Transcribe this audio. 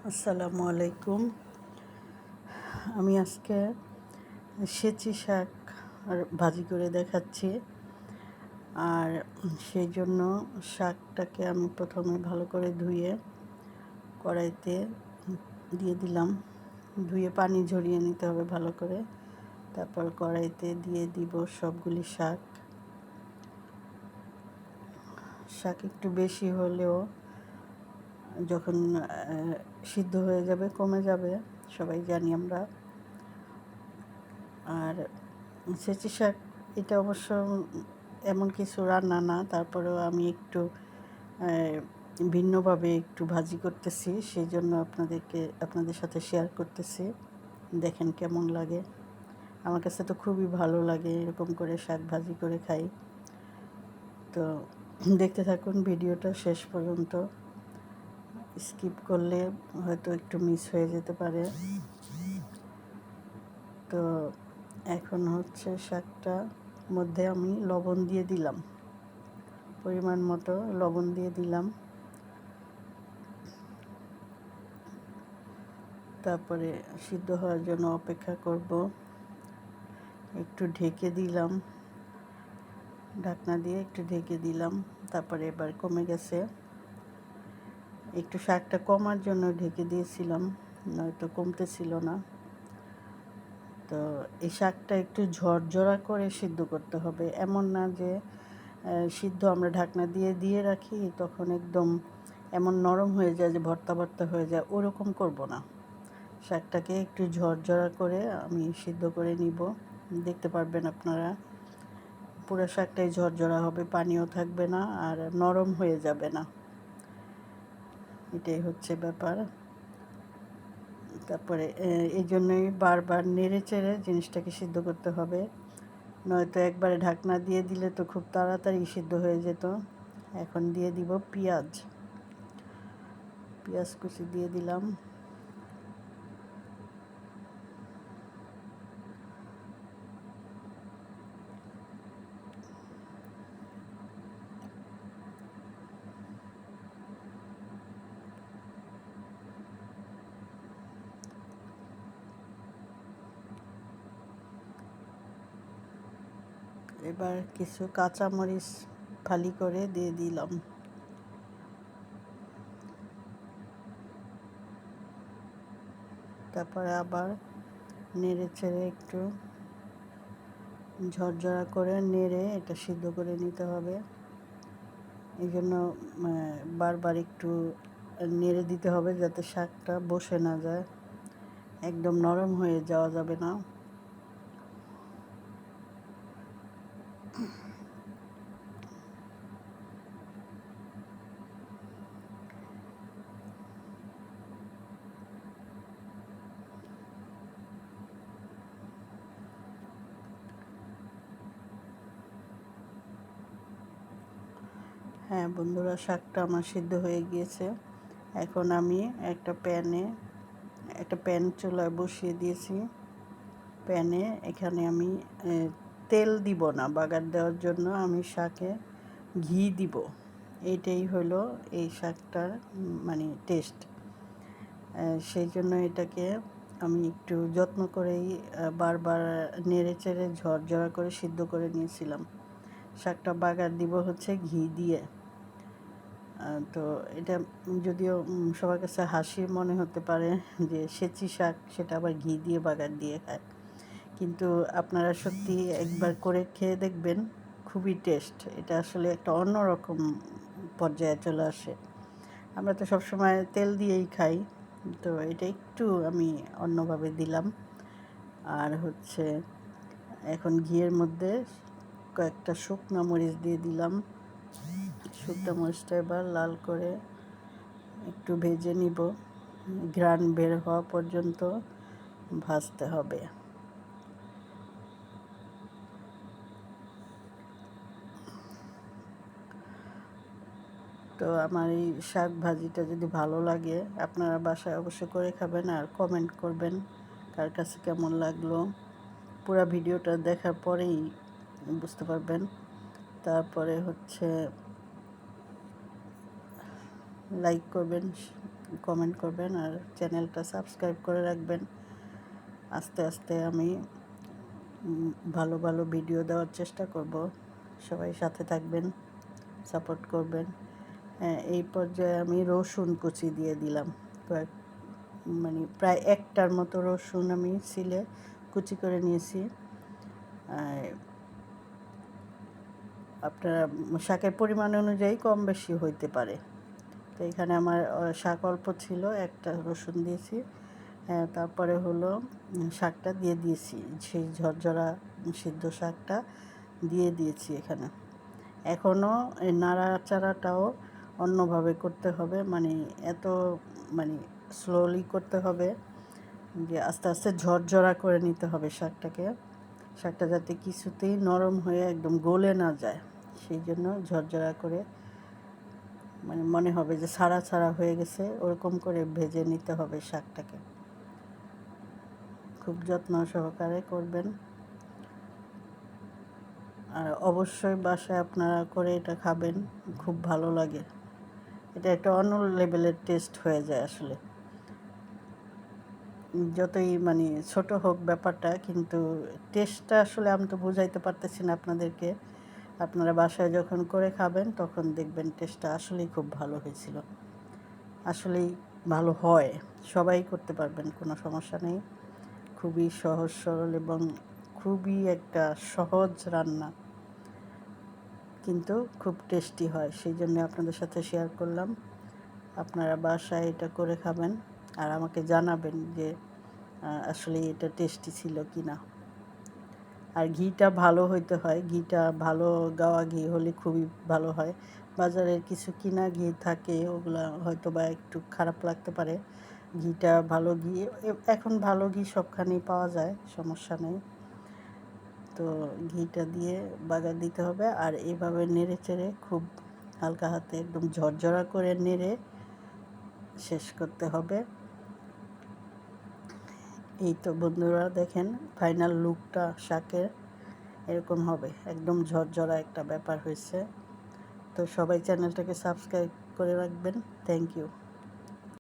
আসসালামু আলাইকুম। আমি আজকে সেচি শাক ভাজি করে দেখাচ্ছি। আর সেই জন্য শাকটাকে আমি প্রথমে ভালো করে ধুয়ে কড়াইতে দিয়ে দিলাম। ধুয়ে পানি ঝরিয়ে নিতে হবে ভালো করে। তারপর কড়াইতে দিয়ে দিব সবগুলি শাক। শাক একটু বেশি হলেও যখন সিদ্ধ হয়ে যাবে কমে যাবে, সবাই জানি আমরা। আর সেচি শাক এটা অবশ্য এমন কিছু রান্না না, তারপরেও আমি একটু ভিন্নভাবে একটু ভাজি করতেছি, সেই জন্য আপনাদের সাথে শেয়ার করতেছি। দেখেন কেমন লাগে। আমার কাছে তো খুবই ভালো লাগে এরকম করে শাক ভাজি করে খাই। তো দেখতে থাকুন ভিডিওটা শেষ পর্যন্ত। স্কিপ করলে হয়তো একটু মিস হয়ে যেতে পারে। তো এখন হচ্ছে শাকটার মধ্যে আমি লবণ দিয়ে দিলাম, পরিমাণ মতো লবণ দিয়ে দিলাম। তারপরে সিদ্ধ হওয়ার জন্য অপেক্ষা করব। একটু ঢেকে দিলাম, ঢাকনা দিয়ে একটু ঢেকে দিলাম। তারপরে এবার কমে গেছে। একটু শাকটা কমার জন্য ঢেকে দিয়েছিলাম, নয়তো কমতেছিল না। তো এই শাকটা একটু ঝরঝরা করে সিদ্ধ করতে হবে। এমন না যে সিদ্ধ আমরা ঢাকনা দিয়ে দিয়ে রাখি তখন একদম এমন নরম হয়ে যায় যে ভর্তা ভর্তা হয়ে যায়, ওরকম করব না। শাকটাকে একটু ঝরঝরা করে আমি সিদ্ধ করে নিব। দেখতে পারবেন আপনারা, পুরো শাকটাই ঝরঝরা হবে, পানিও থাকবে না আর নরম হয়ে যাবে না। এটাই হচ্ছে ব্যাপার। তারপরে এই জন্যই বারবার নেড়ে চেড়ে জিনিসটাকে সিদ্ধ করতে হবে, নয়তো একবারে ঢাকনা দিয়ে দিলে তো খুব তাড়াতাড়ি সিদ্ধ হয়ে যেত। এখন দিয়ে দিব পেঁয়াজ কুচি দিয়ে দিলাম। এবার কিছু কাঁচামরিচ ফালি করে দিয়ে দিলাম। তারপরে আবার নেড়ে চেড়ে একটু ঝরঝরা করে নেড়ে এটা সিদ্ধ করে নিতে হবে। এই জন্য বারবার একটু নেড়ে দিতে হবে যাতে শাকটা বসে না যায়, একদম নরম হয়ে যাওয়া যাবে না। হ্যাঁ বন্ধুরা, শাকটা আমার সিদ্ধ হয়ে গিয়েছে। এখন আমি একটা প্যান চুলায় বসিয়ে দিয়েছি। প্যানে এখানে আমি তেল দিব না, বাগার দেওয়ার জন্য আমি শাকে ঘি দিব। এইটাই হলো এই শাকটার মানে টেস্ট। সেই জন্য এটাকে আমি একটু যত্ন করেই বারবার নেড়ে চেড়ে ঝরঝরা করে সিদ্ধ করে নিয়েছিলাম। শাকটা বাগার দিব হচ্ছে ঘি দিয়ে। তো এটা যদিও সবার কাছে হাসির মনে হতে পারে যে সেচি শাক সেটা আবার ঘি দিয়ে বাগার দিয়ে খায়, কিন্তু আপনারা সত্যি একবার করে খেয়ে দেখবেন, খুবই টেস্ট। এটা আসলে একটা অন্যরকম পর্যায়ে চলে আসে। আমরা তো সবসময় তেল দিয়েই খাই, তো এটা একটু আমি অন্যভাবে দিলাম। আর হচ্ছে এখন ঘিয়ের মধ্যে কয়েকটা শুকনো মরিচ দিয়ে দিলাম। শুকনো মরিচটা এবার লাল করে একটু ভেজে নিব, ঘ্রাণ বের হওয়া পর্যন্ত ভাজতে হবে। তো আমার এই শাক ভাজিটা যদি ভালো লাগে, আপনারা বাসায় অবশ্যই করে খাবেন আর কমেন্ট করবেন কার কাছে কেমন লাগলো। পুরো ভিডিওটা দেখার পরেই বুঝতে পারবেন। তারপরে হচ্ছে লাইক করবেন, কমেন্ট করবেন আর চ্যানেলটা সাবস্ক্রাইব করে রাখবেন। আস্তে আস্তে আমি ভালো ভালো ভিডিও দেওয়ার চেষ্টা করব। সবাই সাথে থাকবেন, সাপোর্ট করবেন। এই পর্যায়ে আমি রসুন কুচি দিয়ে দিলাম, প্রায় একটার মতো রসুন আমি সিলে কুচি করে নিয়েছি। আপনারা শাকের পরিমাণ অনুযায়ী কম বেশি হইতে পারে। তো এখানে আমার শাক অল্প ছিল, একটা রসুন দিয়েছি। তারপরে হলো শাকটা দিয়ে দিয়েছি, সেই ঝরঝরা সিদ্ধ শাকটা দিয়ে দিয়েছি এখানে। এখনও এই নাড়াচাড়াটাও অন্যভাবে করতে হবে, এত স্লোলি করতে হবে যে আস্তে আস্তে ঝরঝরা করে নিতে হবে শাকটা যাতে কিছুতেই নরম হয়ে একদম গলে না যায়। সেই জন্য ঝরঝরা করে মনে হবে যে ছাড়া ছাড়া হয়ে গেছে, ওরকম করে ভেজে নিতে হবে শাকটাকে। খুব যত্ন সহকারে করবেন। আর অবশ্যই বাসায় আপনারা করে এটা খাবেন, খুব ভালো লাগে। এটা একটা অন্য লেভেলের টেস্ট হয়ে যায় আসলে। যতই ছোট হোক ব্যাপারটা, কিন্তু টেস্টটা আসলে আমি তো বুঝাইতে পারতেছি না আপনাদেরকে। আপনারা বাসায় যখন করে খাবেন তখন দেখবেন টেস্টটা আসলেই খুব ভালো হয়েছিল। আসলেই ভালো হয়, সবাই করতে পারবেন, কোনো সমস্যা নেই। খুবই সহজ সরল এবং খুবই একটা সহজ রান্না, কিন্তু খুব টেস্টি হয়। সেই জন্য আপনাদের সাথে শেয়ার করলাম। আপনারা বাসায় এটা করে খাবেন আর আমাকে জানাবেন যে আসলে এটা টেস্টি ছিল কি না। আর ঘিটা ভালো হইতে হয়, ঘিটা ভালো গাওয়া ঘি হলে খুবই ভালো হয়। বাজারের কিছু কিনা ঘি থাকে, ওগুলা হয়তো বা একটু খারাপ লাগতে পারে। ঘিটা ভালো ঘি, এখন ভালো ঘি সবখানেই পাওয়া যায়, সমস্যা নেই। তো ঘিটা দিয়ে বাগার দিতে হবে আর এভাবে নেড়ে চেড়ে খুব হালকা হাতে একদম ঝরঝরা করে নেড়ে শেষ করতে হবে। এই তো বন্ধুরা, দেখেন ফাইনাল লুকটা শাকের এরকম হবে, একদম ঝরঝরা একটা ব্যাপার হয়েছে। তো সবাই চ্যানেলটাকে সাবস্ক্রাইব করে রাখবেন। Thank you.